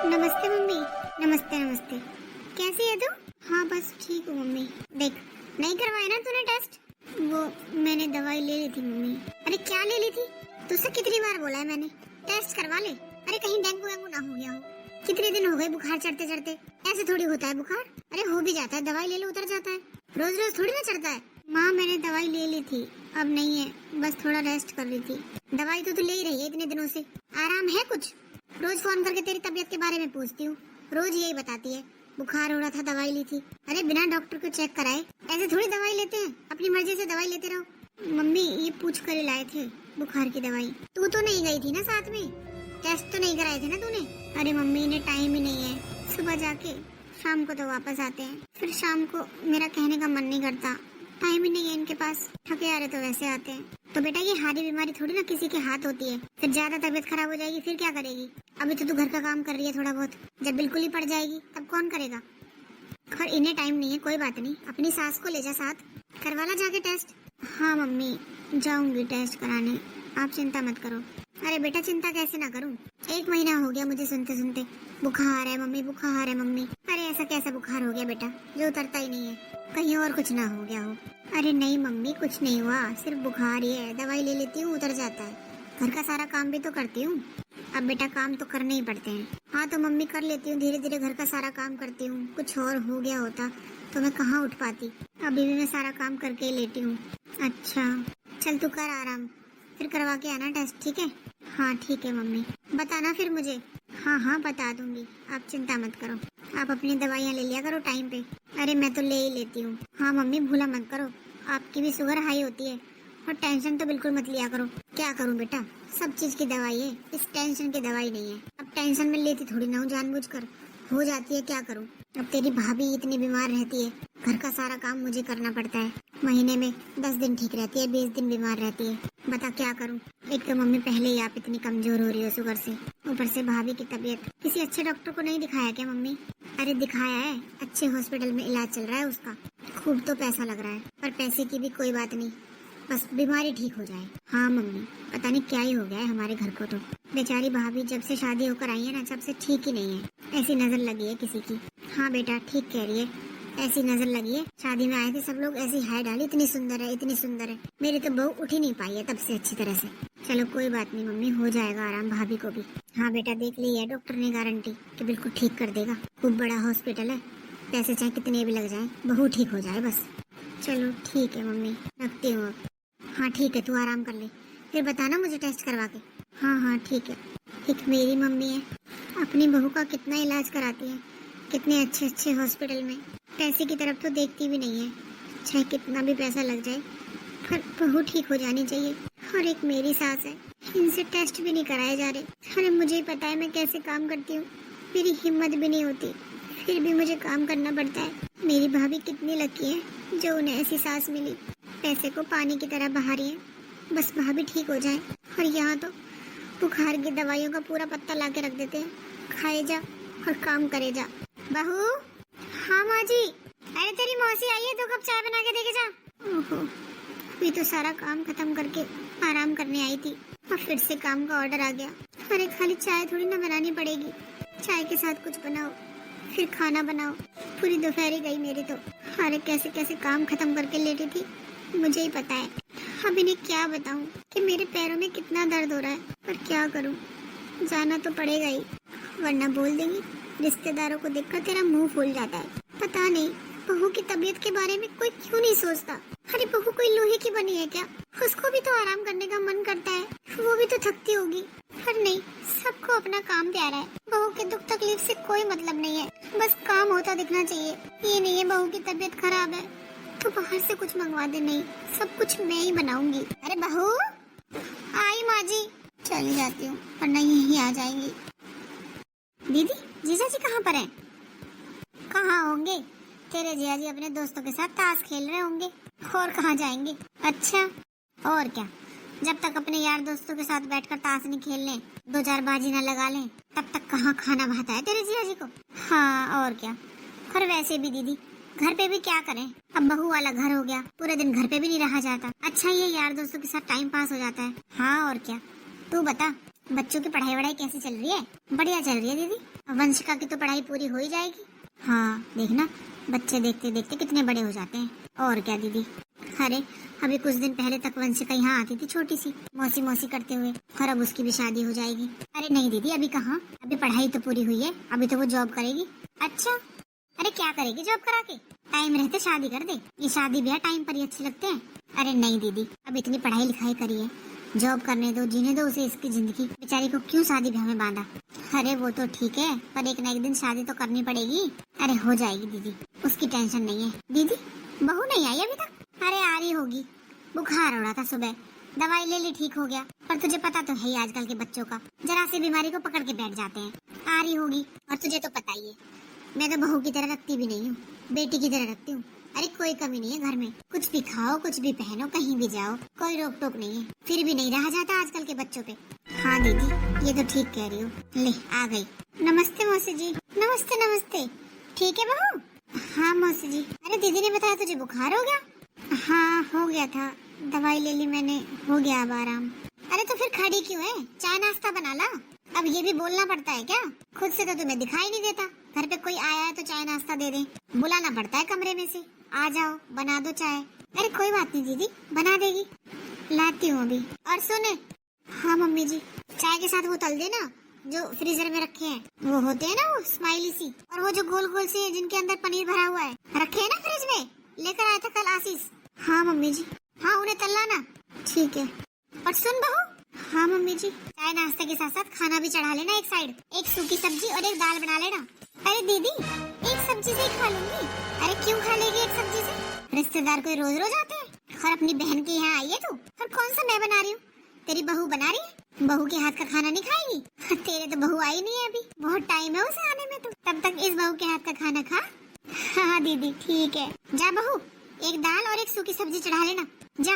नमस्ते मम्मी। नमस्ते नमस्ते। कैसी है तू? हाँ बस ठीक हूँ मम्मी। देख, नहीं करवाया ना तूने टेस्ट? वो मैंने दवाई ले ली थी मम्मी। अरे क्या ले ली थी? तुझसे कितनी बार बोला है मैंने, टेस्ट करवा ले। अरे कहीं डेंगू वेंगू ना हो गया हो। कितने दिन हो गए बुखार चढ़ते चढ़ते। ऐसे थोड़ी होता है बुखार। अरे हो भी जाता है, दवाई ले लो उतर जाता है। रोज रोज थोड़ी ना चढ़ता है। माँ मैंने दवाई ले ली थी, अब नहीं है, बस थोड़ा रेस्ट कर रही थी। दवाई तो तू ले ही रही है इतने दिनों से, आराम है कुछ? रोज फोन करके तेरी तबीयत के बारे में पूछती हूँ, रोज यही बताती है बुखार हो रहा था दवाई ली थी। अरे बिना डॉक्टर को चेक कराए ऐसे थोड़ी दवाई लेते हैं, अपनी मर्जी से दवाई लेते रहो। मम्मी ये पूछ कर लाए थे बुखार की दवाई। तू तो नहीं गई थी ना साथ में, टेस्ट तो नहीं कराए थे ना तूने? अरे मम्मी इन्हें टाइम ही नहीं है, सुबह जाके शाम को तो वापस आते हैं, फिर शाम को मेरा कहने का मन नहीं करता, टाइम ही नहीं है इनके पास, थके आ रहे तो वैसे आते हैं। तो बेटा ये हारी बीमारी थोड़ी ना किसी के हाथ होती है, फिर ज्यादा तबीयत खराब हो जाएगी फिर क्या करेगी? अभी तो तू घर का काम कर रही है थोड़ा बहुत, जब बिल्कुल ही पड़ जाएगी तब कौन करेगा? खैर इन्हें टाइम नहीं है, कोई बात नहीं, अपनी सास को ले जा साथ, करवाला जाके टेस्ट। हाँ मम्मी जाऊंगी टेस्ट कराने, आप चिंता मत करो। अरे बेटा चिंता कैसे ना करूं, 1 महीना हो गया मुझे सुनते सुनते बुखार है मम्मी, बुखार है मम्मी। अरे ऐसा कैसा बुखार हो गया बेटा जो उतरता ही नहीं है, कहीं और कुछ ना हो गया हो? अरे नहीं मम्मी कुछ नहीं हुआ, सिर्फ बुखार ही है, दवाई ले लेती हूँ उतर जाता है, घर का सारा काम भी तो करती हूँ। अब बेटा काम तो करने ही पड़ते हैं। हाँ तो मम्मी कर लेती हूँ, धीरे धीरे घर का सारा काम करती हूँ, कुछ और हो गया होता तो मैं कहाँ उठ पाती, अभी भी मैं सारा काम करके ही लेटी हूँ। अच्छा चल तू कर आराम, फिर करवा के आना टेस्ट, ठीक है? हाँ ठीक है मम्मी, बताना फिर मुझे। हाँ हाँ बता दूंगी, आप चिंता मत करो, आप अपनी दवाइयाँ ले लिया करो टाइम पे। अरे मैं तो ले ही लेती हूँ। हाँ मम्मी भूला मत करो, आपकी भी शुगर हाई होती है, और टेंशन तो बिल्कुल मत लिया करो। क्या करूँ बेटा, सब चीज की दवाई है, इस टेंशन की दवाई नहीं है। अब टेंशन में लेती थोड़ी ना हूँ जानबूझकर, हो जाती है क्या करूँ। अब तेरी भाभी इतनी बीमार रहती है, घर का सारा काम मुझे करना पड़ता है, महीने में 10 दिन ठीक रहती है, 20 दिन बीमार रहती है, बता क्या करूँ। एक तो मम्मी पहले ही आप इतनी कमजोर हो रही हो शुगर से, ऊपर से भाभी की तबीयत। किसी अच्छे डॉक्टर को नहीं दिखाया क्या मम्मी? अरे दिखाया है, अच्छे हॉस्पिटल में इलाज चल रहा है उसका, खूब तो पैसा लग रहा है, पर पैसे की भी कोई बात नहीं, बस बीमारी ठीक हो जाए। हाँ मम्मी पता नहीं क्या ही हो गया है हमारे घर को, तो बेचारी भाभी जब से शादी होकर आई है ना तब से ठीक ही नहीं है, ऐसी नजर लगी है किसी की। हाँ बेटा ठीक कह रही है, ऐसी नजर लगी है, शादी में आए थे सब लोग ऐसी हाय डाली, इतनी सुंदर है इतनी सुंदर है, मेरी तो बहू उठ ही नहीं पाई है तब से अच्छी तरह से। चलो कोई बात नहीं मम्मी, हो जाएगा आराम भाभी को भी। हाँ बेटा देख ली है डॉक्टर ने गारंटी कि बिल्कुल ठीक कर देगा, खूब बड़ा हॉस्पिटल है, पैसे चाहे कितने भी लग जाए, बहू ठीक हो जाए बस। चलो ठीक है मम्मी रखती हूँ अब। हाँ ठीक है तू आराम कर ले, फिर बताना मुझे टेस्ट करवा के। हाँ हाँ ठीक है। एक मेरी मम्मी है, अपनी बहू का कितना इलाज कराती है, कितने अच्छे अच्छे हॉस्पिटल में, पैसे की तरफ तो देखती भी नहीं है, चाहे कितना भी पैसा लग जाए, पर बहू ठीक हो जानी चाहिए। और एक मेरी सास है, इनसे टेस्ट भी नहीं कराए जा रहे। अरे मुझे ही पता है मैं कैसे काम करती हूँ, मेरी हिम्मत भी नहीं होती, फिर भी मुझे काम करना पड़ता है। मेरी भाभी कितनी लकी है जो उन्हें ऐसी सास मिली, पैसे को पानी की तरह बहा रही है, बस भाभी ठीक हो जाए। और यहाँ तो बुखार की दवाइयों का पूरा पत्ता ला के रख देते हैं, खाए जा और काम करे जा। बहू। हाँ माँ जी। अरे तेरी मौसी आई है, 2 कप चाय बना के देके जा। ओहो अभी तो सारा काम खत्म करके आराम करने आई थी और फिर से काम का ऑर्डर आ गया। अरे खाली चाय थोड़ी ना बनानी पड़ेगी, चाय के साथ कुछ बनाओ, फिर खाना बनाओ, पूरी दोपहरी गई मेरी तो। अरे कैसे कैसे काम खत्म करके लेटी थी मुझे ही पता है। अब इन्हें क्या बताऊं कि मेरे पैरों में कितना दर्द हो रहा है, पर क्या करूं, जाना तो पड़ेगा ही, वरना बोल देंगी रिश्तेदारों को देखकर तेरा मुंह फूल जाता है। पता नहीं बहू की तबीयत के बारे में कोई क्यों नहीं सोचता। अरे बहू कोई लोहे की बनी है क्या, उसको भी तो आराम करने का मन करता है, वो भी तो थकती होगी। पर नहीं, सबको अपना काम प्यारा है, बहू के दुख तकलीफ से कोई मतलब नहीं है, बस काम होता दिखना चाहिए। ये नहीं है बहू की तबीयत खराब है तो बाहर से कुछ मंगवा दे, नहीं सब कुछ मैं ही बनाऊंगी। अरे बहू। आई माँ जी। चली जाती हूँ वरना यही आ जाएंगी। दीदी जीजा जी कहाँ पर हैं? कहाँ होंगे, तेरे जिया जी अपने दोस्तों के साथ ताश खेल रहे होंगे, और कहाँ जाएंगे। अच्छा और क्या, जब तक अपने यार दोस्तों के साथ बैठकर ताश नहीं खेल लें, 2-4 बाजी ना लगा लें, तब तक कहाँ खाना भाता है तेरे जिया जी को। हाँ और क्या, और वैसे भी दीदी घर पे भी क्या करें, अब बहू वाला घर हो गया, पूरे दिन घर पे भी नहीं रहा जाता, अच्छा ये यार दोस्तों के साथ टाइम पास हो जाता है। हाँ और क्या, तू बता बच्चों की पढ़ाई वढ़ाई कैसी चल रही है? बढ़िया चल रही है दीदी, वंशिका की तो पढ़ाई पूरी हो ही जाएगी। हाँ देखना, बच्चे देखते देखते कितने बड़े हो जाते हैं। और क्या दीदी, अरे अभी कुछ दिन पहले तक वंशिका यहाँ आती थी छोटी सी, मौसी मौसी करते हुए, और अब उसकी भी शादी हो जाएगी। अरे नहीं दीदी, अभी कहाँ, अभी पढ़ाई तो पूरी हुई है, अभी तो वो जॉब करेगी। अच्छा, अरे क्या करेगी जॉब करा के? टाइम रहते शादी कर दे। ये शादी ब्याह टाइम पर ही अच्छे लगते हैं। अरे नहीं दीदी, अब इतनी पढ़ाई लिखाई करी है, जॉब करने दो, जीने दो उसे इसकी जिंदगी। बेचारी को क्यों शादी ब्याह में बांधा? अरे वो तो ठीक है, पर एक न एक दिन शादी तो करनी पड़ेगी। अरे हो जाएगी दीदी, उसकी टेंशन नहीं है। दीदी बहू नहीं आई अभी तक? अरे आ रही होगी, बुखार हो रहा था सुबह, दवाई ले ली ठीक हो गया। पर तुझे पता तो है ही आजकल के बच्चों का, जरा सी बीमारी को पकड़ के बैठ जाते हैं। आ रही होगी, और तुझे तो पता ही है मैं तो बहू की तरह रखती भी नहीं हूँ, बेटी की तरह रखती हूँ। अरे कोई कमी नहीं है घर में, कुछ भी खाओ, कुछ भी पहनो, कहीं भी जाओ, कोई रोक टोक नहीं है। फिर भी नहीं रहा जाता आजकल के बच्चों पे। हाँ दीदी, ये तो ठीक कह रही हो। ले आ गई। नमस्ते मौसी जी। नमस्ते नमस्ते। ठीक है बहू? हाँ मौसी जी। अरे दीदी ने बताया तुझे बुखार हो गया? हाँ हो गया था, दवाई ले ली मैंने, हो गया अब आराम। अरे तो फिर खड़ी क्यों है, चाय नाश्ता बना ला। अब ये भी बोलना पड़ता है क्या? खुद से तो तुम्हें दिखाई नहीं देता, घर पे कोई आया है तो चाय नाश्ता दे दे, बुलाना पड़ता है कमरे में से, आ जाओ बना दो चाय। अरे कोई बात नहीं दीदी, बना देगी, लाती हूँ अभी। और सुने, हाँ मम्मी जी, चाय के साथ वो तल देना जो फ्रीजर में रखे हैं, वो होते हैं ना वो स्माइली सी, और वो जो गोल गोल से है जिनके अंदर पनीर भरा हुआ है, रखे है ना फ्रिज में, लेकर आया था कल आशीष। हाँ मम्मी जी। हाँ उन्हें तल लाना। ठीक है। और सुन बहू। हाँ मम्मी जी। चाय नाश्ते के साथ साथ खाना भी चढ़ा लेना एक साइड, एक सूखी सब्जी और एक दाल बना लेना। अरे दीदी एक सब्जी से ही खा लूंगी। अरे क्यों खा लेगी एक सब्जी से? रिश्तेदार कोई रोज रोज आते हैं? और अपनी बहन के यहाँ आई है तू, और कौन सा मैं बना रही हूँ, तेरी बहू बना रही है। बहू के हाथ का खाना नहीं खाएगी? तेरे तो बहू आई नहीं है अभी, बहुत टाइम है उसे आने में, तो तब तक इस बहू के हाथ का खाना खा। हाँ दीदी ठीक है। जा बहू, एक दाल और एक सूखी सब्जी चढ़ा लेना, जा,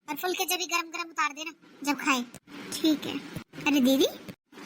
और फुलके जब भी गरम गरम उतार देना जब खाए। ठीक है। अरे दीदी।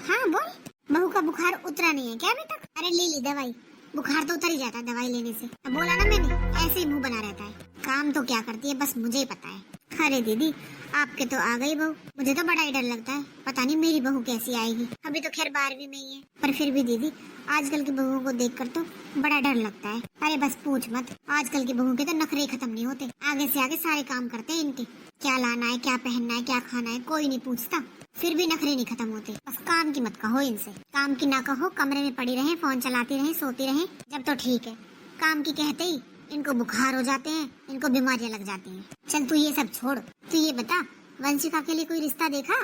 हाँ बोल। बहू का बुखार उतरा नहीं है क्या अभी तक? अरे ले ली दवाई, बुखार तो उतर ही जाता है दवाई लेने से। अब बोला ना मैंने, ऐसे ही मुंह बना रहता है, काम तो क्या करती है बस मुझे ही पता है। अरे दीदी आपके तो आ गई बहू, मुझे तो बड़ा ही डर लगता है, पता नहीं मेरी बहू कैसी आएगी। अभी तो खैर 12वीं में ही है, पर फिर भी दीदी आजकल की बहुओं को देखकर तो बड़ा डर लगता है। अरे बस पूछ मत, आजकल की बहू के तो नखरे खत्म नहीं होते, आगे से आगे सारे काम करते हैं इनके, क्या लाना है, क्या पहनना है, क्या खाना है, कोई नहीं पूछता, फिर भी नखरे नहीं खत्म होते। बस काम की मत कहो इनसे, काम की ना कहो, कमरे में पड़ी रहे, फोन चलाती रहे, सोती रहे, जब तो ठीक है, काम की कहते ही इनको बुखार हो जाते हैं, इनको बीमारियां लग जाती हैं। चल तू ये सब छोड़, तू ये बता वंशिका के लिए कोई रिश्ता देखा?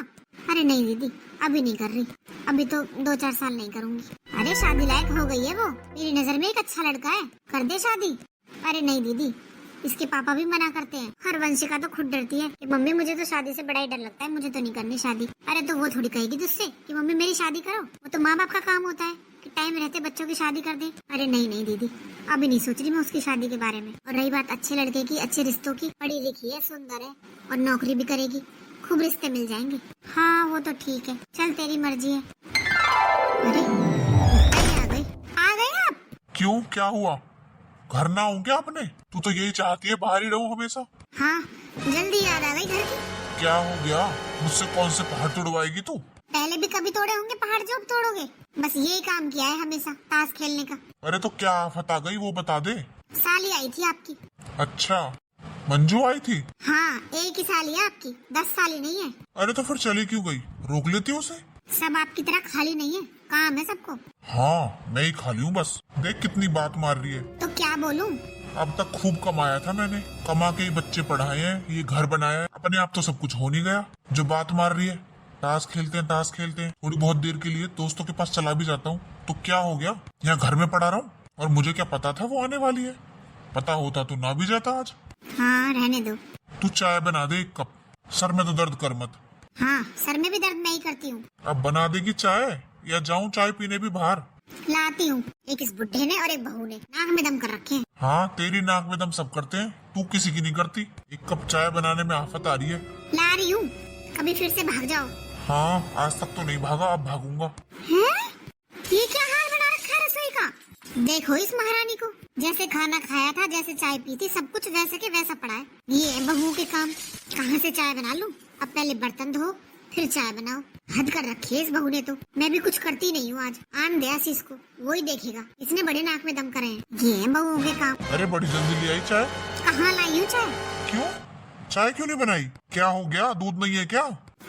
अरे नहीं दीदी अभी नहीं कर रही, अभी तो 2-4 साल नहीं करूंगी। अरे शादी लायक हो गई है वो, मेरी नजर में एक अच्छा लड़का है, कर दे शादी। अरे नहीं दीदी, इसके पापा भी मना करते हैं, हर वंशिका तो खुद डरती है कि मम्मी मुझे तो शादी से बड़ा ही डर लगता है, मुझे तो नहीं करनी शादी। अरे तो वो थोड़ी कहेगी तुझसे कि मम्मी मेरी शादी करो, वो तो माँ बाप का काम होता है कि टाइम रहते बच्चों की शादी कर दे। अरे नहीं नहीं दीदी, अभी नहीं सोच रही मैं उसकी शादी के बारे में। और रही बात अच्छे लड़के की, अच्छे रिश्तों की, पढ़ी लिखी है, सुंदर है और नौकरी भी करेगी, खूब रिश्ते मिल जाएंगे। हाँ वो तो ठीक है, चल तेरी मर्जी है। अरे आ गए आप? क्यों, क्या हुआ? घर ना हूँ क्या अपने? तू तो यही चाहती है बाहर ही रहूं हमेशा। हाँ जल्दी याद आ गई घर की। क्या हो गया? मुझसे कौन से पहाड़ तुड़वाएगी तू? पहले भी कभी तोड़े होंगे पहाड़ जो अब तोड़ोगे? बस यही काम किया है हमेशा, ताश खेलने का। अरे तो क्या आफत आ गई वो बता दे। साली आई थी आपकी। अच्छा, मंजू आई थी? हाँ एक ही साली है आपकी, 10 साली नहीं है। अरे तो फिर चली क्यों गई? रोक लेती उसे। सब आपकी तरह खाली नहीं है, काम है सबको। हाँ मैं ही खाली हूँ बस, देख कितनी बात मार रही है। तो क्या बोलूं? अब तक खूब कमाया था मैंने, कमा के ही बच्चे पढ़ाए हैं, ये घर बनाया है, अपने आप तो सब कुछ हो नहीं गया। जो बात मार रही है, ताश खेलते हैं, थोड़ी बहुत देर के लिए दोस्तों के पास चला भी जाता हूँ, तो क्या हो गया, यहाँ घर में पड़ा रहूं? और मुझे क्या पता था वो आने वाली है? पता होता तो ना भी जाता आज। हाँ रहने दो। तू चाय बना दे 1 कप, सर में तो दर्द कर मत। हाँ सर में भी दर्द मैं ही करती हूँ। अब बना देगी चाय या जाऊं चाय पीने भी बाहर? लाती हूँ, एक इस बुढ़े ने और एक बहू ने नाक में दम कर रखे हैं। हाँ तेरी नाक में दम सब करते हैं, तू किसी की नहीं करती। 1 कप चाय बनाने में आफत आ रही है। ला रही हूँ, कभी फिर से भाग जाओ। हाँ आज तक तो नहीं भागा, अब भागूंगा। है? ये क्या हाल बना रखा है रसोई का? देखो इस महारानी को, जैसे खाना खाया था, जैसे चाय पी थी, सब कुछ वैसे के वैसा पड़ा है। ये है बहू के काम, कहाँ से चाय बना लूं? अब पहले बर्तन धो, फिर चाय बनाओ। हद कर रखी है इस बहू ने तो। मैं भी कुछ करती नहीं हूँ आज। आन दे आशीष को, वही देखेगा। इसने बड़े नाक में दम करे हैं। ये है बहुओं के काम। अरे बड़ी जल्दी ले आई चाय। कहाँ लाई हूँ चाय? क्यों? चाय क्यों नहीं बनाई? क्या हो गया? दूध नहीं है क्या?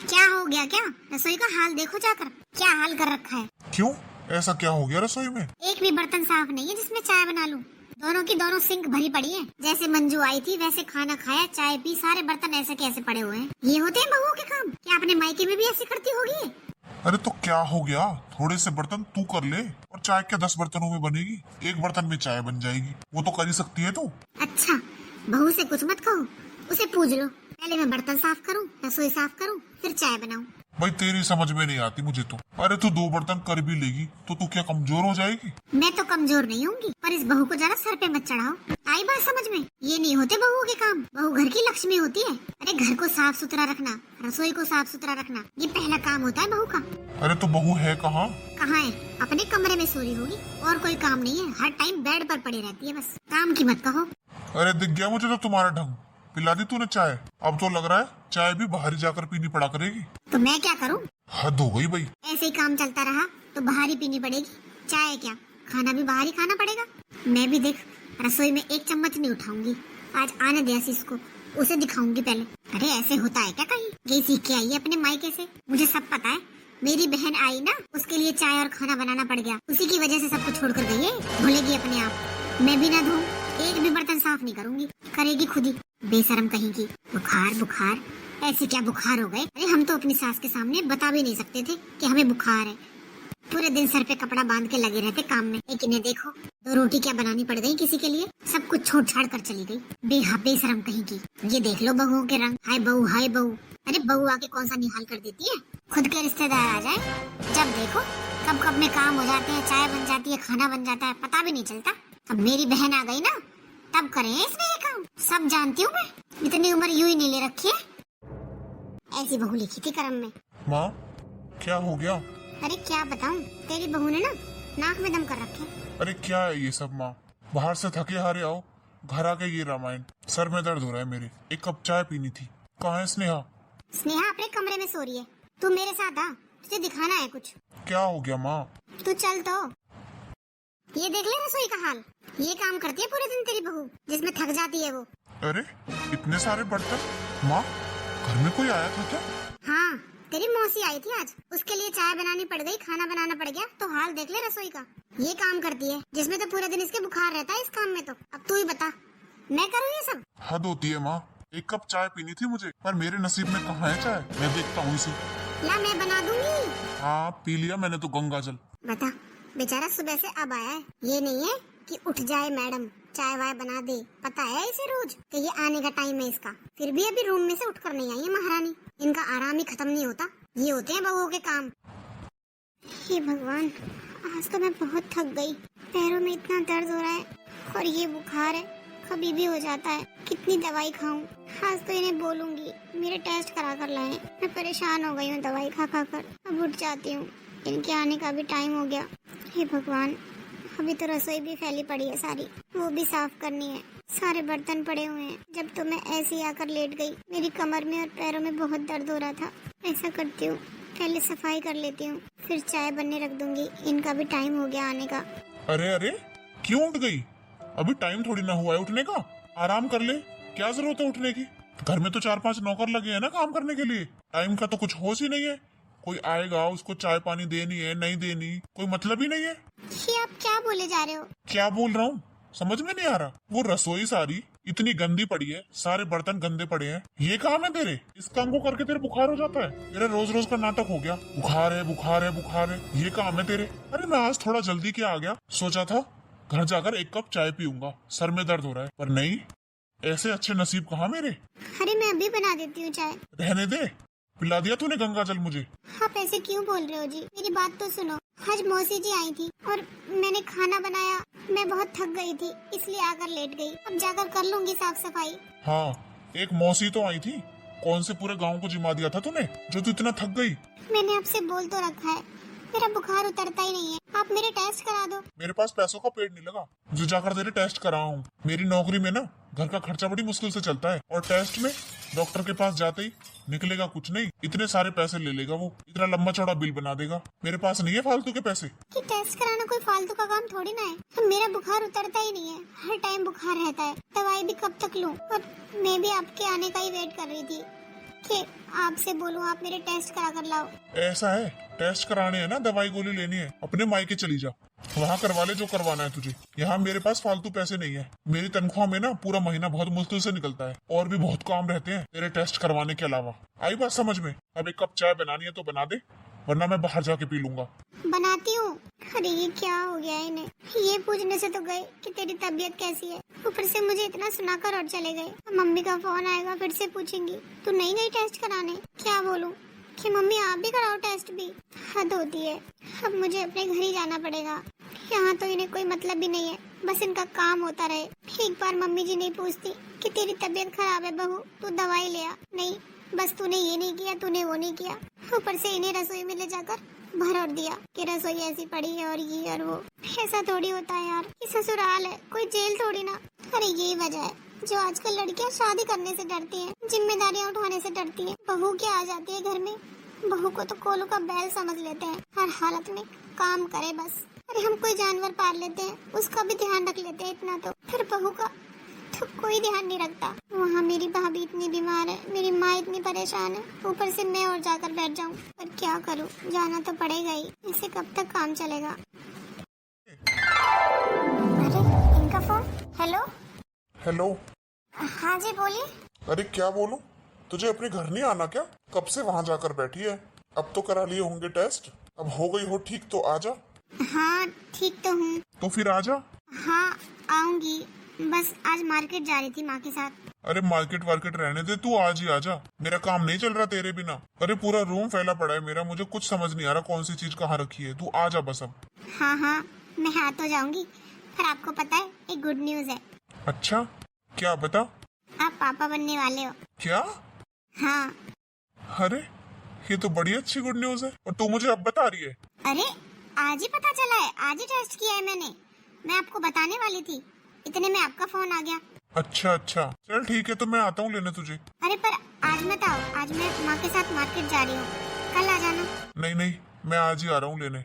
क्या हो गया क्या? रसोई का हाल देखो जाकर, क्या हाल कर रखा है। क्यों? ऐसा क्या हो गया रसोई में? एक भी बर्तन साफ नहीं है जिसमें चाय बना लूं। दोनों की दोनों सिंक भरी पड़ी है। जैसे मंजू आई थी वैसे खाना खाया, चाय पी, सारे बर्तन ऐसे कैसे पड़े हुए हैं। ये होते हैं बहुओं के काम? क्या अपने मायके में भी ऐसे करती होगी? अरे तो क्या हो गया? थोड़े से बर्तन तू कर ले और चाय क्या 10 बर्तनों में बनेगी? एक बर्तन में चाय बन जाएगी, वो तो कर ही सकती है तू। अच्छा, बहू से कुछ मत कहो, उसे पूछ लो। पहले मैं बर्तन साफ करूं, रसोई साफ करूं, फिर चाय बनाऊं। भाई तेरी समझ में नहीं आती मुझे तो। अरे तू 2 बर्तन कर भी लेगी तो तू क्या कमजोर हो जाएगी? मैं तो कमजोर नहीं होंगी, पर इस बहू को जरा सर पे मत चढ़ाओ। आई बात समझ में? ये नहीं होते बहुओं के काम। बहू घर की लक्ष्मी होती है। अरे घर को साफ सुथरा रखना, रसोई को साफ सुथरा रखना, ये पहला काम होता है बहू का। अरे तो बहू है कहाँ? कहाँ है? अपने कमरे में सोई होगी, और कोई काम नहीं है। हर टाइम बेड पर पड़ी रहती है, बस काम की मत कहो। अरे दिख गया मुझे तो तुम्हारा ढंग। पिला दी तूने चाय, अब तो लग रहा है चाय भी बाहर जाकर पीनी पड़ा करेगी। तो मैं क्या करूं? हद हो गई भाई। ऐसे ही काम चलता रहा तो बाहर ही पीनी पड़ेगी। चाय क्या, खाना भी बाहर ही खाना पड़ेगा। मैं भी देख रसोई में एक चम्मच नहीं उठाऊंगी। आज आने दे आशीष को, उसे दिखाऊंगी पहले। अरे ऐसे होता है क्या कहीं? ये सीख के आई है अपने मायके से, मुझे सब पता है। मेरी बहन आई ना, उसके लिए चाय और खाना बनाना पड़ गया। उसी की वजह से सब कुछ छोड़ कर गई है। धुलेगी अपने आप, मैं भी ना धोऊं। एक भी बर्तन साफ नहीं करूंगी, करेगी खुद ही। बेशरम कहीं की। बुखार बुखार, ऐसे क्या बुखार हो गए? अरे हम तो अपनी सास के सामने बता भी नहीं सकते थे कि हमें बुखार है। पूरे दिन सर पे कपड़ा बांध के लगे रहते काम में। लेकिन इन्हें देखो, 2 रोटी क्या बनानी पड़ गई किसी के लिए। सब कुछ छोड़ छाड़ कर चली गई। बेशरम कहीं की। ये देख लो बहुओं के रंग। हाय बहू, हाय बहू। अरे बहू आके कौन सा निहाल कर देती है। खुद के रिश्तेदार आ जाए, जब देखो कब कब में काम हो जाते हैं, चाय बन जाती है, खाना बन जाता है, पता भी नहीं चलता। अब मेरी बहन आ गई ना, तब करें इसने ये काम। सब जानती हूँ मैं, इतनी उम्र यूं ही नहीं ले रखी है। ऐसी बहू लिखी थी करम में। माँ क्या हो गया? अरे क्या बताऊं, तेरी बहू ने ना नाक में दम कर रखे। अरे क्या है ये सब माँ? बाहर से थके हारे आओ, घर आके ये रामायण। सर में दर्द हो रहा है मेरे, एक कप चाय पीनी थी। कहाँ है स्नेहा? स्नेहा अपने कमरे में सो रही है। तू मेरे साथ आ, तुझे दिखाना है कुछ। क्या हो गया माँ? तू चल तो। ये देख ले रसोई का हाल। ये काम करती है पूरे दिन तेरी बहू, जिसमें थक जाती है वो। अरे इतने सारे बर्तन। माँ घर में कोई आया था क्या? हाँ, तेरी मौसी आई थी आज। उसके लिए चाय बनानी पड़ गई, खाना बनाना पड़ गया। तो हाल देख ले रसोई का। ये काम करती है जिसमें तो पूरे दिन इसके बुखार रहता है। इस काम में तो अब तू ही बता, मैं करूँ ये सब? हद होती है माँ। एक कप चाय पीनी थी मुझे, पर मेरे नसीब में कहाँ है चाय। मैं देखता हूँ इसे। ला मैं बना दूंगी। हाँ पी लिया मैंने तो गंगा जल। बता, बेचारा सुबह से अब आया है। ये नहीं है कि उठ जाए मैडम चाय वाय बना दे। पता है इसे रोज कि ये आने का टाइम है इसका। फिर भी अभी रूम में से उठकर नहीं आई है महारानी। इनका आराम ही खत्म नहीं होता। ये होते हैं बहुओं के काम। हे भगवान, आज तो मैं बहुत थक गई। पैरों में इतना दर्द हो रहा है और ये बुखार है, कभी भी हो जाता है। कितनी दवाई खाऊं? आज तो इन्हें बोलूंगी मेरे टेस्ट करा कर लाएं। मैं परेशान हो गई हूँ दवाई खा खा कर। अब उठ जाती हूँ, इनके आने का भी टाइम हो गया। हे भगवान, अभी तो रसोई भी फैली पड़ी है सारी, वो भी साफ करनी है। सारे बर्तन पड़े हुए हैं। जब तो मैं ऐसे ही आकर लेट गई, मेरी कमर में और पैरों में बहुत दर्द हो रहा था। ऐसा करती हूँ, पहले सफाई कर लेती हूँ, फिर चाय बनने रख दूंगी। इनका भी टाइम हो गया आने का। अरे अरे क्यों उठ गई? अभी टाइम थोड़ी ना हुआ है उठने का। आराम कर ले, क्या जरूरत है उठने की? घर में तो 4-5 नौकर लगे हैं ना काम करने के लिए। टाइम का तो कुछ होश ही नहीं है। कोई आएगा उसको चाय पानी देनी है नहीं देनी, कोई मतलब ही नहीं है। ये आप क्या बोले जा रहे हो? क्या बोल रहा हूँ समझ में नहीं आ रहा। वो रसोई सारी इतनी गंदी पड़ी है, सारे बर्तन गंदे पड़े हैं। ये काम है तेरे? इस काम को करके तेरे बुखार हो जाता है? तेरा रोज रोज का नाटक हो गया। बुखार है बुखार है बुखार है, ये काम है तेरे? अरे मैं आज थोड़ा जल्दी क्या आ गया। सोचा था घर जाकर एक कप चाय पीऊंगा, सर में दर्द हो रहा है, पर नहीं। ऐसे अच्छे नसीब कहाँ मेरे। अरे मैं अभी बना देती हूँ चाय। रहने दे, पिला दिया तूने गंगा जल मुझे। आप ऐसे क्यों बोल रहे हो जी? मेरी बात तो सुनो। आज मौसी जी आई थी और मैंने खाना बनाया। मैं बहुत थक गई थी, इसलिए आकर लेट गई। अब जाकर कर लूंगी साफ सफाई। हाँ एक मौसी तो आई थी। कौन से पूरे गांव को जिम्मा दिया था तूने जो तू इतना थक गई? मैंने आपसे बोल तो रखा है, मेरा बुखार उतरता ही नहीं है। आप मेरे टेस्ट करा दो। मेरे पास पैसों का पेड़ नहीं लगा जो जाकर तेरे टेस्ट कराऊं। मेरी नौकरी में ना घर का खर्चा बड़ी मुश्किल से चलता है, और टेस्ट में डॉक्टर के पास जाते ही निकलेगा कुछ नहीं, इतने सारे पैसे ले लेगा वो, इतना लंबा चौड़ा बिल बना देगा। मेरे पास नहीं है फालतू के पैसे। कि टेस्ट कराना कोई फालतू का काम थोड़ी ना है। अब मेरा बुखार उतरता ही नहीं है, हर टाइम बुखार रहता है। दवाई भी कब तक लूं? और मैं भी आपके आने का ही वेट कर रही थी कि आपसे बोलूं आप मेरे टेस्ट करा कर लाओ। ऐसा है, टेस्ट कराने हैं ना, दवाई गोली लेनी है, अपने मायके चली जा, वहाँ करवा ले जो करवाना है तुझे। यहाँ मेरे पास फालतू पैसे नहीं है। मेरी तनख्वाह में ना पूरा महीना बहुत मुश्किल से निकलता है, और भी बहुत काम रहते हैं तेरे टेस्ट करवाने के अलावा। आई बात समझ में? अब एक कप चाय बनानी है तो बना दे, वरना मैं बाहर जाके पी लूंगा। बनाती हूँ। अरे ये क्या हो गया इन्हें, ये पूछने से तो गए कि तेरी तबीयत कैसी है, ऊपर से मुझे इतना सुनाकर और चले गए। मम्मी का फोन आएगा, फिर से पूछेंगी तू नहीं गई टेस्ट कराने। क्या बोलूं कि मम्मी आप भी कराओ टेस्ट भी? हद होती है। अब मुझे अपने घर ही जाना पड़ेगा। यहाँ तो इन्हें कोई मतलब भी नहीं है, बस इनका काम होता रहे। एक बार मम्मी जी नहीं पूछती कि तेरी तबीयत खराब है बहू, तू दवाई ले आ। नहीं, बस तूने ये नहीं किया, तूने वो नहीं किया। ऊपर से इन्हें रसोई में ले जाकर भर और दिया कि रसोई ऐसी पड़ी है और ये और वो। ऐसा थोड़ी होता है यार, ये ससुराल है, कोई जेल थोड़ी ना। अरे यही वजह है जो आजकल लड़कियां शादी करने से डरती हैं, जिम्मेदारियां उठाने से डरती हैं। बहू क्या आ जाती है घर में, बहू को तो कोलू का बैल समझ लेते हैं, हर हालत में काम करे बस। अरे हम कोई जानवर पाल लेते हैं, उसका भी ध्यान रख लेते हैं इतना तो, फिर बहू का तो कोई ध्यान नहीं रखता। वहाँ मेरी भाभी इतनी बीमार है, मेरी माँ इतनी परेशान है, ऊपर से मैं और जाकर बैठ जाऊँ। पर क्या करूँ, जाना तो पड़ेगा ही, इससे कब तक काम चलेगा। अरे इनका फोन। Hello hello. हाँ जी बोलिए। अरे क्या बोलूं, तुझे अपने घर नहीं आना क्या? कब से वहाँ जाकर बैठी है? अब तो करा लिए होंगे टेस्ट, अब हो गई हो ठीक तो आजा। हाँ ठीक तो हूँ। तो फिर आजा। हाँ आऊंगी, बस आज मार्केट जा रही थी माँ के साथ। अरे मार्केट वार्केट रहने दे, तू आज ही आजा, मेरा काम नहीं चल रहा तेरे बिना। अरे पूरा रूम फैला पड़ा है मेरा, मुझे कुछ समझ नहीं आ रहा कौन सी चीज कहाँ रखी है। तू आजा बस अब। हाँ हाँ मैं आ तो जाऊंगी, पर आपको पता है एक गुड न्यूज है। अच्छा क्या, बता। आप पापा बनने वाले हो। क्या? हाँ। अरे ये तो बड़ी अच्छी गुड न्यूज है, और तू मुझे अब बता रही है? अरे आज ही पता चला है, आज ही टेस्ट किया है मैंने। मैं आपको बताने वाली थी, इतने में आपका फोन आ गया। अच्छा अच्छा, चल ठीक है, तो मैं आता हूँ लेने तुझे। अरे पर आज मत आओ, आज मैं माँ के साथ मार्केट जा रही हूँ, कल आ जाना। नहीं नहीं, मैं आज ही आ रहा हूँ लेने।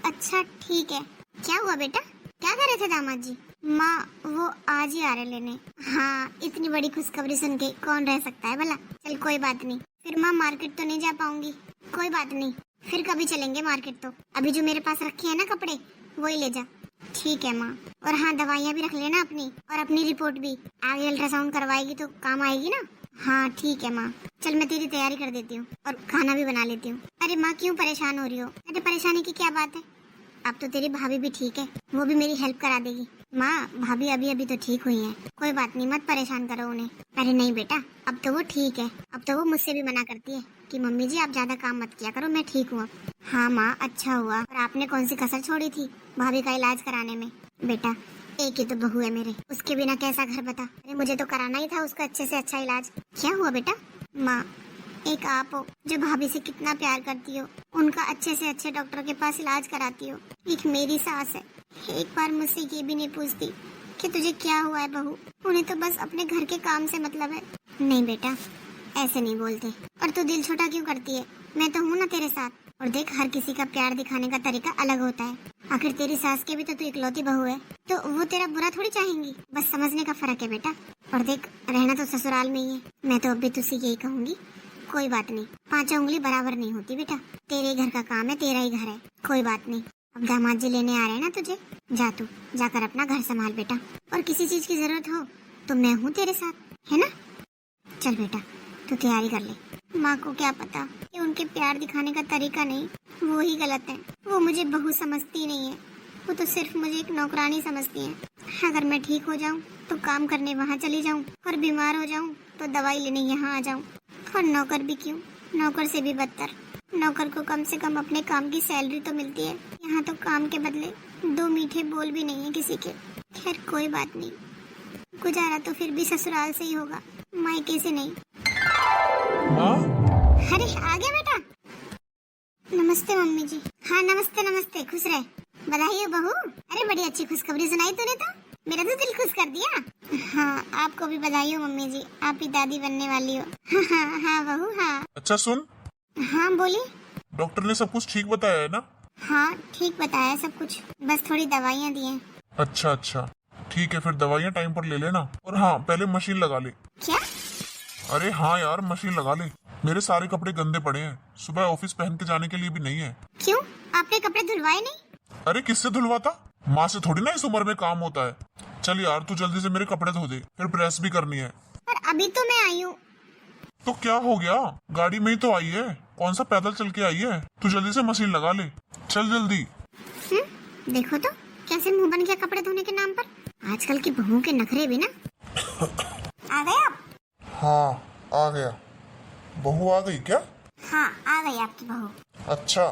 अच्छा ठीक है। क्या हुआ बेटा, क्या कर रहे थे दामाद जी? माँ वो आज ही आ रहे लेने। हाँ इतनी बड़ी खुशखबरी सुन के कौन रह सकता है भला। चल कोई बात नहीं, फिर माँ मार्केट तो नहीं जा पाऊंगी। कोई बात नहीं, फिर कभी चलेंगे मार्केट। तो अभी जो मेरे पास रखे हैं ना कपड़े, वही ले जा। ठीक है माँ। और हाँ दवाइयाँ भी रख लेना अपनी, और अपनी रिपोर्ट भी। आगे अल्ट्रासाउंड करवाएगी तो काम आएगी ना। हाँ ठीक है माँ। चल मैं तेरी तैयारी कर देती हूँ और खाना भी बना लेती हूँ। अरे माँ क्यों परेशान हो रही हो? अरे परेशानी की क्या बात है, अब तो तेरी भाभी भी ठीक है, वो भी मेरी हेल्प करा देगी। माँ भाभी अभी अभी तो ठीक हुई है, कोई बात नहीं, मत परेशान करो उन्हें। अरे नहीं बेटा, अब तो वो ठीक है, अब तो वो मुझसे भी मना करती है कि मम्मी जी आप ज्यादा काम मत किया करो, मैं ठीक हूँ अब। हाँ माँ अच्छा हुआ। और आपने कौन सी कसर छोड़ी थी भाभी का इलाज कराने में? बेटा एक ही तो बहू है मेरे, उसके बिना कैसा घर बता। अरे मुझे तो कराना ही था उसका अच्छे से अच्छा इलाज। क्या हुआ बेटा? माँ एक आप हो जो भाभी से कितना प्यार करती हो, उनका अच्छे से अच्छे डॉक्टर के पास इलाज कराती हो। एक मेरी सास है, एक बार मुझसे ये भी नहीं पूछती कि तुझे क्या हुआ है बहू। उन्हें तो बस अपने घर के काम से मतलब है। नहीं बेटा ऐसे नहीं बोलते। और तू दिल छोटा क्यों करती है, मैं तो हूँ ना तेरे साथ। और देख हर किसी का प्यार दिखाने का तरीका अलग होता है, आखिर तेरी सास के भी तो तू इकलौती बहू है, तो वो तेरा बुरा थोड़ी चाहेंगी। बस समझने का फर्क है बेटा। और देख रहना तो ससुराल में ही है, मैं तो अब भी तुझसे यही कहूंगी, कोई बात नहीं, 5 उंगली बराबर नहीं होती बेटा। तेरे घर का काम है, तेरा ही घर है, कोई बात नहीं। अब दामाद जी लेने आ रहे हैं ना तुझे, जा तू जाकर अपना घर संभाल बेटा। और किसी चीज की जरूरत हो तो मैं हूँ तेरे साथ, है ना? चल बेटा तू तैयारी कर ले। माँ को क्या पता कि उनके प्यार दिखाने का तरीका नहीं, वो ही गलत है। वो मुझे बहू समझती नहीं है, वो तो सिर्फ मुझे एक नौकरानी समझती है। अगर मैं ठीक हो जाऊँ तो काम करने वहाँ चली जाऊँ, और बीमार हो जाऊँ तो दवाई लेने यहाँ आ जाऊँ। और नौकर भी क्यों, नौकर से भी बदतर। नौकर को कम से कम अपने काम की सैलरी तो मिलती है, यहाँ तो काम के बदले 2 मीठे बोल भी नहीं है किसी के। खैर कोई बात नहीं, गुजारा तो फिर भी ससुराल से ही होगा, मायके से नहीं। माँ? अरे आ गया बेटा। नमस्ते मम्मी जी। हाँ नमस्ते नमस्ते, खुश रहे, बधाई हो बहू। अरे बड़ी अच्छी खुशखबरी सुनाई तूने तो। मेरा तो दिल खुश कर दिया। हाँ, आपको भी बधाई हो मम्मी जी, आप ही दादी बनने वाली हो। हाँ हाँ बहू हाँ। अच्छा सुन, हाँ बोलिए। डॉक्टर ने सब कुछ ठीक बताया है ना? हाँ ठीक बताया सब कुछ, बस थोड़ी दवाइयाँ दी हैं। अच्छा अच्छा, ठीक है, फिर दवाइयाँ टाइम पर ले लेना। और हाँ, पहले मशीन लगा ले। क्या? अरे हाँ यार, मशीन लगा ले। मेरे सारे कपड़े गंदे पड़े हैं, सुबह ऑफिस पहन के जाने के लिए भी नहीं है। क्यों, आपने कपड़े धुलवाए नहीं? अरे किससे धुलवाता, माँ से थोड़ी ना इस उम्र में काम होता है। चल यार, तू जल्दी से मेरे कपड़े धो दे, फिर प्रेस भी करनी है। पर अभी तो मैं आई हूँ। तो क्या हो गया, गाड़ी में ही तो आई है, कौन सा पैदल चल के आई है। तू जल्दी से मशीन लगा ले, चल जल्दी। देखो तो कैसे मुंह बन गया कपड़े धोने के नाम पर। आजकल की बहुओं के नखरे भी ना। आ गए आप? हाँ आ गया। बहू आ गई क्या? हाँ आ गई आपकी बहू। अच्छा,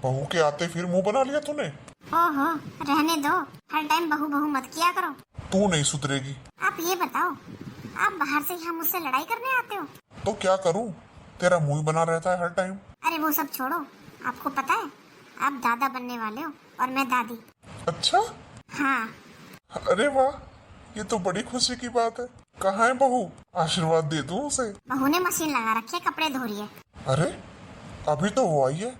बहू के आते फिर मुंह बना लिया तूने। ओहो, रहने दो, हर टाइम बहू बहू मत किया करो। तू नहीं सुधरेगी। आप ये बताओ, आप बाहर से यहाँ मुझसे लड़ाई करने आते हो? तो क्या करूं, तेरा मुंह बना रहता है हर टाइम। अरे वो सब छोड़ो, आपको पता है आप दादा बनने वाले हो और मैं दादी। अच्छा, हाँ। अरे वाह, ये तो बड़ी खुशी की बात है। कहाँ है बहू, आशीर्वाद दे दूं उसे। बहू ने मशीन लगा रखी है, कपड़े धो रही है। अरे अभी तो वो आई है,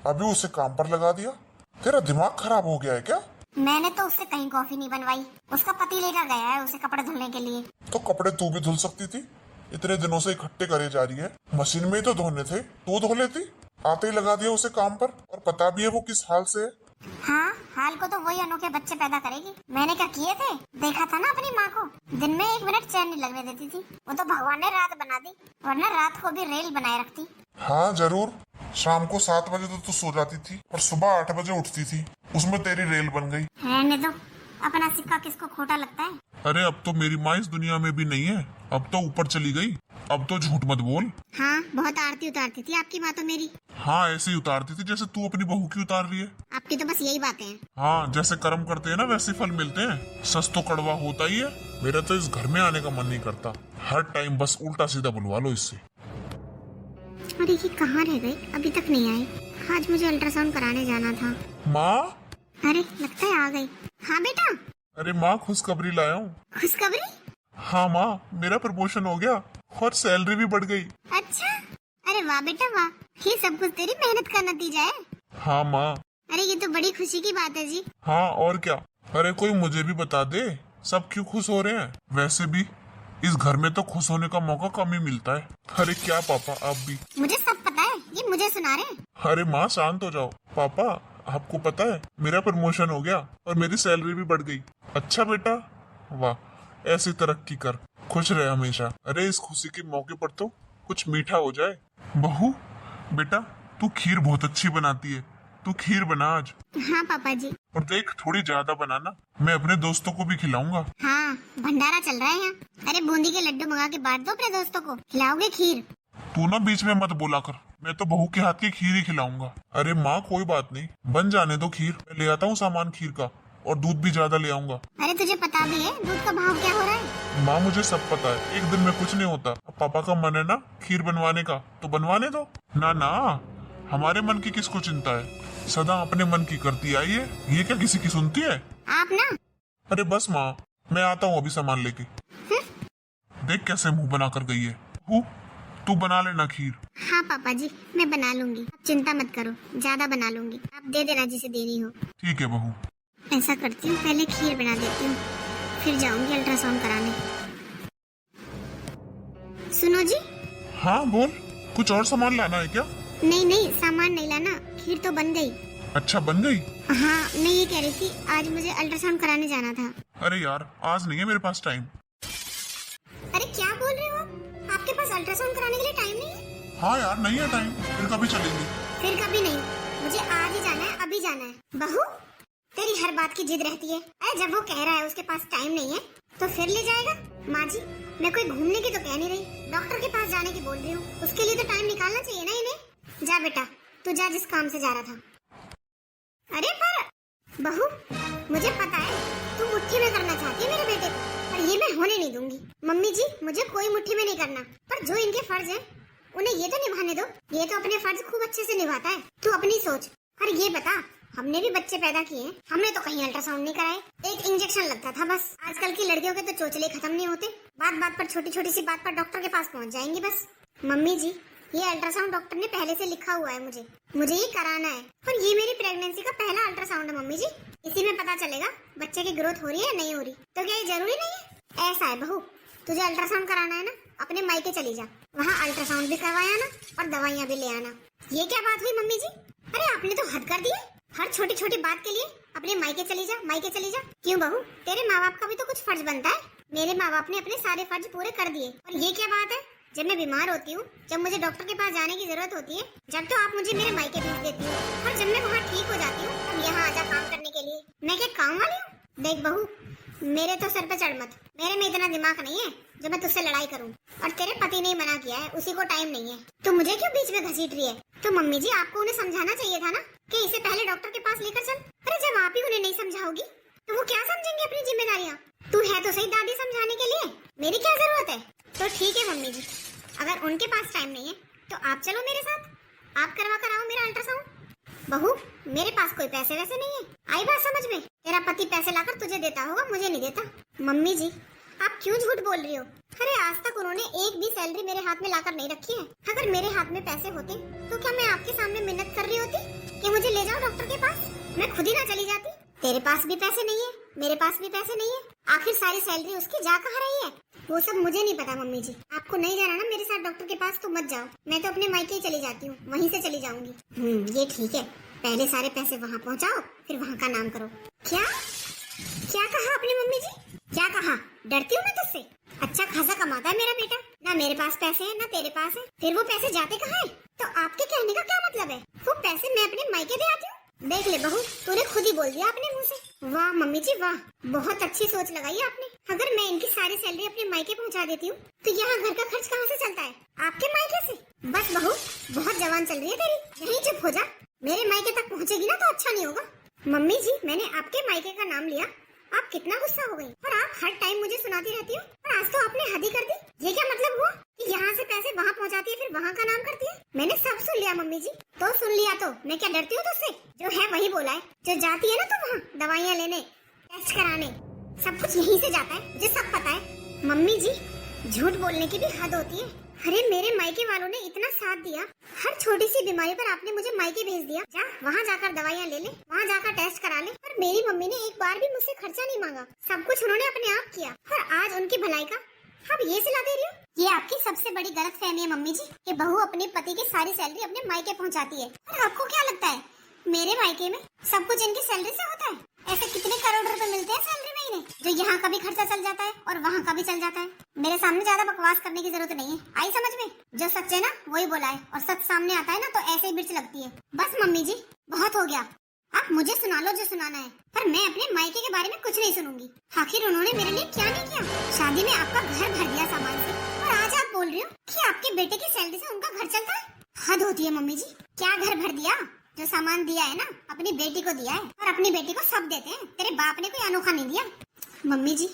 अभी उसे काम पर लगा दिया। तेरा दिमाग खराब हो गया है क्या? मैंने तो उससे कहीं कॉफी नहीं बनवाई, उसका पति लेकर गया है उसे कपड़े धुलने के लिए। तो कपड़े तू भी धुल सकती थी, इतने दिनों से इकट्ठे करे जा रही है। मशीन में ही तो धोने थे, तू धो लेती। आते ही लगा दिया उसे काम पर, और पता भी है वो किस हाल से है। हाँ, हाल को तो वही अनोखे बच्चे पैदा करेगी। मैंने क्या किए थे, देखा था ना अपनी माँ को, दिन में 1 मिनट चैन नहीं लगने देती थी। वो तो भगवान ने रात बना दी, वरना रात को भी रेल बनाए रखती। हाँ जरूर, शाम को 7 बजे तो तू सो जाती थी और सुबह 8 बजे उठती थी, उसमें तेरी रेल बन गई। रहने दो, अपना सिक्का किसको खोटा लगता है। अरे अब तो मेरी माँ इस दुनिया में भी नहीं है, अब तो ऊपर चली गई। अब तो झूठ मत बोल। हाँ, बहुत आरती उतारती थी आपकी माँ तो मेरी। हाँ, ऐसे ही उतारती थी जैसे तू अपनी बहू की उतार रही है। आपकी तो बस यही बातें हैं। हाँ, जैसे कर्म करते हैं ना वैसे फल मिलते हैं। सच तो कड़वा होता ही है। मेरा तो इस घर में आने का मन नहीं करता, हर टाइम बस उल्टा सीधा बुलवा लो इससे। अरे ये कहाँ रह गए, अभी तक नहीं आए। आज मुझे अल्ट्रासाउंड कराने जाना था। माँ, अरे लगता है आ गई। हाँ बेटा। अरे माँ, खुशखबरी लाया हूँ। खुशखबरी? हाँ माँ, मेरा प्रमोशन हो गया और सैलरी भी बढ़ गई। अच्छा, अरे वाह बेटा वाह, ये सब कुछ तेरी मेहनत का नतीजा है। हाँ माँ। अरे ये तो बड़ी खुशी की बात है जी। हाँ और क्या। अरे कोई मुझे भी बता दे, सब क्यों खुश हो रहे हैं। वैसे भी इस घर में तो खुश होने का मौका कम ही मिलता है। अरे क्या पापा, आप भी? मुझे सब पता है, ये मुझे सुना रहे हैं। अरे माँ शांत हो जाओ। पापा, आपको पता है मेरा प्रमोशन हो गया और मेरी सैलरी भी बढ़ गई। अच्छा बेटा, वाह, ऐसी तरक्की कर, खुश रहे हमेशा। अरे इस खुशी के मौके पर तो कुछ मीठा हो जाए। बहू, बेटा तू खीर बहुत अच्छी बनाती है, तू खीर बना आज। हाँ पापा जी। और देख, थोड़ी ज्यादा बनाना, मैं अपने दोस्तों को भी खिलाऊंगा। हाँ, भंडारा चल रहा है यहाँ। अरे बूंदी के लड्डू मंगा के बांट दो अपने दोस्तों को। खिलाओगे खीर? तू ना बीच में मत बोला कर, मैं तो बहू के हाथ की खीर ही खिलाऊंगा। अरे माँ कोई बात नहीं, बन जाने दो खीर, मैं ले आता हूँ सामान खीर का, और दूध भी ज्यादा ले आऊंगा। अरे तुझे पता भी है दूध का भाव क्या हो रहा है? माँ मुझे सब पता है, एक दिन में कुछ नहीं होता। अब पापा का मन है ना खीर बनवाने का, तो बनवाने दो ना। ना, हमारे मन की किसको चिंता है, सदा अपने मन की करती आई है, ये क्या किसी की सुनती है? आप ना। अरे बस माँ, मैं आता हूँ अभी सामान लेके। देख कैसे मुंह बना कर गई है। तू बना लेना खीर। हाँ पापा जी, मैं बना लूंगी, आप चिंता मत करो, ज्यादा बना लूंगी, आप दे देना जिसे देनी हो। ठीक है बहू। ऐसा करती हूँ, पहले खीर बना देती हूँ, फिर जाऊंगी अल्ट्रासाउंड कराने। सुनो जी। हाँ बोल, कुछ और सामान लाना है क्या? नहीं नहीं, सामान नहीं लाना, खीर तो बन गई। अच्छा बन गई? हाँ, मैं ये कह रही थी आज मुझे अल्ट्रासाउंड कराने जाना था। अरे यार, आज नहीं है मेरे पास टाइम। अरे क्या बोल रहे हो आपके पास अल्ट्रासाउंड कराने के लिए टाइम नहीं है? हाँ यार, नहीं है टाइम, फिर कभी चलेंगे। फिर कभी नहीं, मुझे आज ही जाना है, अभी जाना है। बहू, तेरी हर बात की जिद रहती है। अरे जब वो कह रहा है उसके पास टाइम नहीं है, तो फिर ले जाएगा। माँ जी, मैं कोई घूमने की तो कह नहीं रही, डॉक्टर के पास जाने की बोल रही हूँ, उसके लिए तो टाइम निकालना चाहिए ना इन्हें। जा बेटा, तू जा जिस काम से जा रहा था। अरे पर बहू, मुझे पता है तू मुट्ठी में करना चाहती है मेरे बेटे को, पर ये मैं होने नहीं दूंगी। मम्मी जी, मुझे कोई मुट्ठी में नहीं करना, पर जो इनके फर्ज है उन्हें ये तो निभाने दो। ये तो अपने फर्ज खूब अच्छे से निभाता है, तू अपनी सोच। और ये बता, हमने भी बच्चे पैदा किए हैं, हमने तो कहीं अल्ट्रासाउंड नहीं कराए, एक इंजेक्शन लगता था बस। आजकल की लड़कियों के तो चोचले खत्म नहीं होते, बात बात पर छोटी छोटी सी बात पर डॉक्टर के पास पहुंच जाएंगी बस। मम्मी जी, ये अल्ट्रासाउंड डॉक्टर ने पहले से लिखा हुआ है, मुझे ये कराना है। और ये मेरी प्रेगनेंसी का पहला अल्ट्रासाउंड है मम्मी जी, इसी में पता चलेगा बच्चे की ग्रोथ हो रही है या नहीं हो रही। तो क्या ये जरूरी नहीं है? ऐसा है बहू, तुझे अल्ट्रासाउंड कराना है ना, अपने मायके चली जा, वहाँ अल्ट्रासाउंड भी करवाया ना और दवाइयाँ भी ले आना। ये क्या बात हुई मम्मी जी? अरे आपने तो हद कर दी है, हर छोटी छोटी बात के लिए अपने मायके चली जा, मायके चली जा। क्यों बहू, तेरे माँ बाप का भी तो कुछ फर्ज बनता है। मेरे माँ बाप ने अपने सारे फर्ज पूरे कर दिए। और ये क्या बात है, जब मैं बीमार होती हूँ, जब मुझे डॉक्टर के पास जाने की जरूरत होती है, जब तो आप मुझे मेरे मायके भेज देती हो, और जब मैं वहाँ ठीक हो जाती हूँ तब यहाँ आजा काम करने के लिए। मैं क्या काम वाली हूँ? देख बहू, मेरे तो सर पे चढ़ मत, मेरे में इतना दिमाग नहीं है जो मैं तुझसे लड़ाई करूं। और तेरे पति ने मना किया है, उसी को टाइम नहीं है, तो मुझे क्यों बीच में घसीट रही है? तो मम्मी जी, आपको उन्हें समझाना चाहिए था ना कि इसे पहले डॉक्टर के पास लेकर चल। अरे जब आप ही उन्हें नहीं समझाओगी तो वो क्या समझेंगे अपनी जिम्मेदारियाँ? तू है तो सही दादी समझाने के लिए, मेरी क्या जरूरत है? तो ठीक है मम्मी जी, अगर उनके पास टाइम नहीं है तो आप चलो मेरे साथ, आप करवा कर आओ मेरा अल्ट्रासाउंड। बहू, मेरे पास कोई पैसे वैसे नहीं है, आई बात समझ में? तेरा पति पैसे लाकर तुझे देता होगा, मुझे नहीं देता। मम्मी जी, आप क्यों झूठ बोल रही हो? अरे आज तक उन्होंने एक भी सैलरी मेरे हाथ में लाकर नहीं रखी है। अगर मेरे हाथ में पैसे होते तो क्या मैं आपके सामने मिन्नत कर रही होती कि मुझे ले जाओ डॉक्टर के पास? मैं खुद ही ना चली जाती। तेरे पास भी पैसे नहीं है, मेरे पास भी पैसे नहीं है, आखिर सारी सैलरी उसकी जा कहाँ रही है? वो सब मुझे नहीं पता मम्मी जी, आपको नहीं जाना ना मेरे साथ डॉक्टर के पास तो मत जाओ, मैं तो अपने मायके ही चली जाती हूँ, वहीं से चली जाऊंगी। ये ठीक है, पहले सारे पैसे वहाँ पहुँचाओ, फिर वहाँ का नाम करो। क्या क्या कहा आपने मम्मी जी? क्या कहा? डरती हूँ मैं तुझसे? अच्छा खासा कमाता है मेरा बेटा, ना मेरे पास पैसे हैं ना तेरे पास है, फिर वो पैसे जाते कहाँ है? तो आपके कहने का क्या मतलब है? वो पैसे मैं अपने मायके दे आती हूँ? देख ले बहू, तूने खुद ही बोल दिया अपने मुंह से। वाह मम्मी जी वाह, बहुत अच्छी सोच लगाई आपने। अगर मैं इनकी सारी सैलरी अपने मायके पहुंचा देती हूँ तो यहाँ घर का खर्च कहाँ से चलता है? आपके मायके से। बस बहू, बहुत जवान चल रही है तेरी, यहीं चुप हो जा, मेरे मायके तक पहुँचेगी ना तो अच्छा नहीं होगा। मम्मी जी, मैंने आपके मायके का नाम लिया, आप कितना गुस्सा हो गई? और आप हर टाइम मुझे सुनाती रहती हो, और आज तो आपने हद ही कर दी। ये क्या मतलब हुआ कि यहाँ से पैसे वहाँ पहुँचाती है फिर वहाँ का नाम करती है? मैंने सब सुन लिया मम्मी जी। तो सुन लिया तो मैं क्या डरती हूँ तुझसे? जो है वही बोला है। जो जाती है ना तो वहाँ दवाइयाँ लेने, टेस्ट कराने, सब कुछ यहीं से जाता है, मुझे सब पता है। मम्मी जी, झूठ बोलने की भी हद होती है। अरे मेरे मायके वालों ने इतना साथ दिया, हर छोटी सी बीमारी पर आपने मुझे मायके भेज दिया। जा वहाँ जाकर दवाइयाँ ले ले, वहाँ जाकर टेस्ट करा ले। और मेरी मम्मी ने एक बार भी मुझसे खर्चा नहीं मांगा, सब कुछ उन्होंने अपने आप किया। और आज उनकी भलाई का आप ये सिला दे रही हो? ये आपकी सबसे बड़ी गलतफहमी है मम्मी जी कि बहू अपने पति की सारी सैलरी अपने मायके पहुँचाती है। और आपको क्या लगता है मेरे मायके में सब कुछ इनकी सैलरी से होता है? ऐसे कितने करोड़ रुपए मिलते हैं सैलरी महीने, जो यहाँ का भी खर्चा चल जाता है और वहाँ का भी चल जाता है। मेरे सामने ज्यादा बकवास करने की जरूरत नहीं है, आई समझ में? जो सच है ना वही बोला है, और सच सामने आता है ना तो ऐसे ही मिर्च लगती है। बस मम्मी जी, बहुत हो गया, आप मुझे सुना लो जो सुनाना है, पर मैं अपने मायके के बारे में कुछ नहीं सुनूंगी। आखिर उन्होंने मेरे लिए क्या नहीं किया? शादी में आपका घर भर दिया सामान से, और आज आप बोल रही हो कि आपके बेटे की सैलरी से उनका घर चलता है? हद होती है मम्मी जी। क्या घर भर दिया? जो सामान दिया है ना अपनी बेटी को दिया है, और अपनी बेटी को सब देते हैं, तेरे बाप ने कोई अनोखा नहीं दिया। मम्मी जी,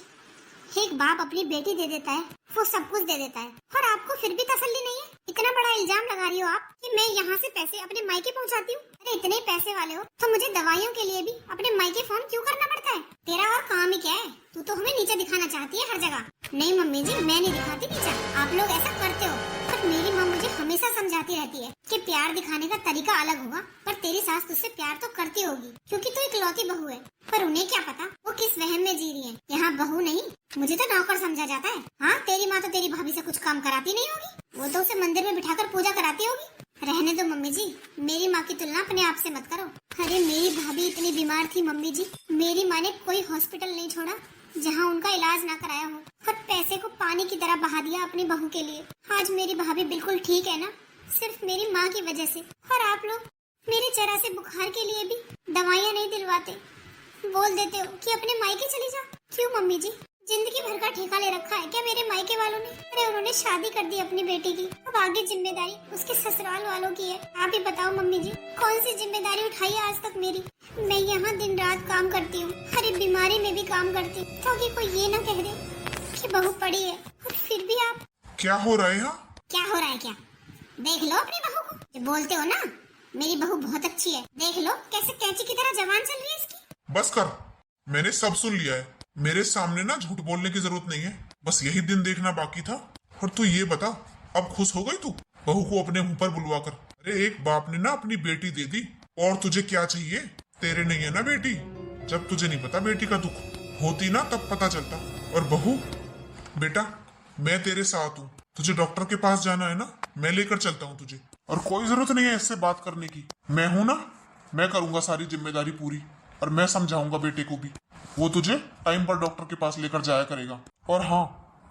एक बाप अपनी बेटी दे देता है, वो सब कुछ दे देता है, और आपको फिर भी तसल्ली नहीं है। इतना बड़ा इल्जाम लगा रही हो आप कि मैं यहाँ से पैसे अपने मायके पहुँचाती हूँ। अरे इतने पैसे वाले हो तो मुझे दवाइयों के लिए भी अपने मायके फोन क्यों करना पड़ता है? तेरा और काम ही क्या है? तू तो हमें नीचे दिखाना चाहती है हर जगह। नहीं मम्मी जी, मैं नहीं दिखाती नीचा, आप लोग ऐसा करते हो। पर मेरी माँ मुझे हमेशा समझाती रहती है कि प्यार दिखाने का तरीका अलग होगा, पर तेरी सास तुझसे प्यार तो करती होगी क्योंकि तू इकलौती बहू है। पर उन्हें क्या पता वो किस वहम में जी रही है। यहाँ बहू नहीं, मुझे तो नौकर समझा जाता है। हाँ, तेरी माँ तो तेरी भाभी से कुछ काम कराती नहीं होगी, वो तो उसे मंदिर में बिठाकर पूजा कराती होगी। रहने दो मम्मी जी, मेरी माँ की तुलना अपने आप से मत करो। अरे मेरी भाभी इतनी बीमार थी मम्मी जी, मेरी माँ ने कोई हॉस्पिटल नहीं छोड़ा जहाँ उनका इलाज ना कराया हो, और पैसे को पानी की तरह बहा दिया अपनी बहू के लिए। आज मेरी भाभी बिल्कुल ठीक है ना, सिर्फ मेरी माँ की वजह से। और आप लोग मेरे जरा से बुखार के लिए भी दवाइयाँ नहीं दिलवाते, बोल देते हो कि अपने मायके चली जाओ। क्यों मम्मी जी, जिंदगी भर का ठेका ले रखा है क्या मेरे मायके वालों ने? अरे उन्होंने शादी कर दी अपनी बेटी की, अब आगे जिम्मेदारी उसके ससुराल वालों की है। आप ही बताओ मम्मी जी, कौन सी जिम्मेदारी उठाई है आज तक मेरी? मैं यहाँ दिन रात काम करती हूँ, हर बीमारी में भी काम करती हूँ, ताकि कोई ये ना कह दे कि बहू पड़ी है। और फिर भी आप क्या हो रहा है यहाँ? क्या हो रहा है क्या? देख लो अपनी बहू को, जो बोलते हो ना मेरी बहू बहुत अच्छी है, देख लो कैसे कैंची की तरह जवान चल रही है इसकी। बस कर, मैंने सब सुन लिया है। मेरे सामने ना झूठ बोलने की जरूरत नहीं है, बस यही दिन देखना बाकी था। और तू ये बता, अब खुश हो गई तू बहू को अपने मुंह पर बुलवा कर? अरे एक बाप ने ना अपनी बेटी दे दी, और तुझे क्या चाहिए? तेरे नहीं है ना बेटी? जब तुझे नहीं पता बेटी का दुख, होती ना तब पता चलता। और बहू, बेटा मैं तेरे साथ हूँ। तुझे डॉक्टर के पास जाना है ना, मैं लेकर चलता हूँ तुझे। और कोई जरूरत नहीं है इससे बात करने की, मैं हूं ना, मैं करूंगा सारी जिम्मेदारी पूरी। और मैं समझाऊंगा बेटे को भी, वो तुझे टाइम पर डॉक्टर के पास लेकर जाया करेगा। और हाँ,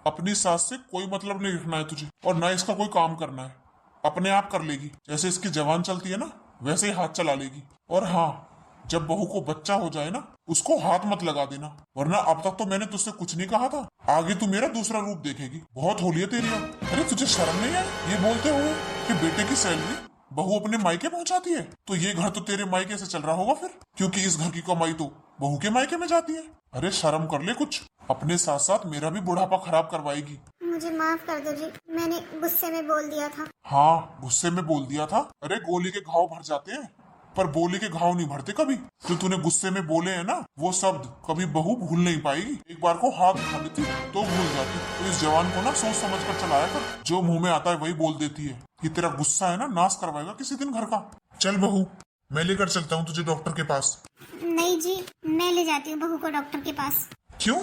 अपनी सास से कोई मतलब नहीं रखना है तुझे, और ना इसका कोई काम करना है। अपने आप कर लेगी, जैसे इसकी जवान चलती है ना वैसे ही हाथ चला लेगी। और हाँ, जब बहू को बच्चा हो जाए ना, उसको हाथ मत लगा देना, वरना अब तक तो मैंने तुझसे कुछ नहीं कहा था, आगे तू मेरा दूसरा रूप देखेगी। बहुत होली है तेरी अब। अरे तुझे शर्म नहीं है ये बोलते हुए कि बेटे की सैलरी बहू अपने मायके पहुंचाती है? तो ये घर तो तेरे मायके से चल रहा होगा फिर, क्योंकि इस घर की कमाई तो बहू के मायके में जाती है। अरे शर्म कर ले कुछ, अपने साथ साथ मेरा भी बुढ़ापा खराब करवाएगी। मुझे माफ कर दो जी, मैंने गुस्से में बोल दिया था। हाँ, गुस्से में बोल दिया था। अरे गोली के घाव भर जाते हैं, पर बोली के घाव नहीं भरते कभी। जो तूने गुस्से में बोले हैं ना, वो शब्द कभी बहू भूल नहीं पाएगी। एक बार को हाथ उठा देती तो भूल जाती। तो इस जवान को ना सोच समझ कर चलाया कर, जो मुंह में आता है वही बोल देती है। ये तेरा गुस्सा है ना, नाश करवाएगा किसी दिन घर का। चल बहू, मैं लेकर चलता हूँ तुझे डॉक्टर के पास। नहीं जी, मैं ले जाती हूँ बहू को डॉक्टर के पास। क्यों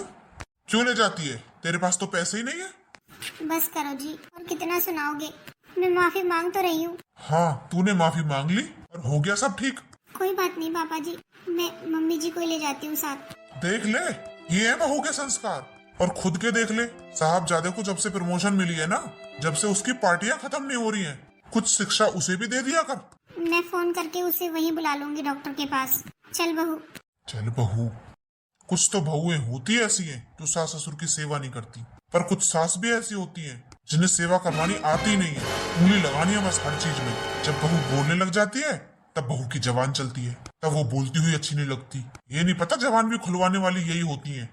क्यों ले जाती है? तेरे पास तो पैसे ही नहीं है। बस करो जी, और कितना सुनाओगे? मैं माफी मांग तो रही हूँ। हाँ, तूने माफी मांग ली और हो गया सब ठीक। कोई बात नहीं पापा जी, मैं मम्मी जी को ले जाती हूँ साथ। देख ले, ये है बहू के संस्कार। और खुद के देख ले, साहबजादे को जब से प्रमोशन मिली है ना, जब से उसकी पार्टियां खत्म नहीं हो रही हैं, कुछ शिक्षा उसे भी दे दिया कर। मैं फोन करके उसे वहीं बुला लूंगी डॉक्टर के पास। चल बहू। चल बहू। कुछ तो बहुएं होती ऐसी हैं जो सास ससुर की सेवा नहीं करती, पर कुछ सास भी ऐसी होती हैं जिन्हें सेवा करवानी आती नहीं है, उंगली लगानी है बस हर चीज में। जब बहू बोलने लग जाती है तब बहू की जवान चलती है, तब वो बोलती हुई अच्छी नहीं लगती। ये नहीं पता जवान भी खुलवाने वाली यही होती है।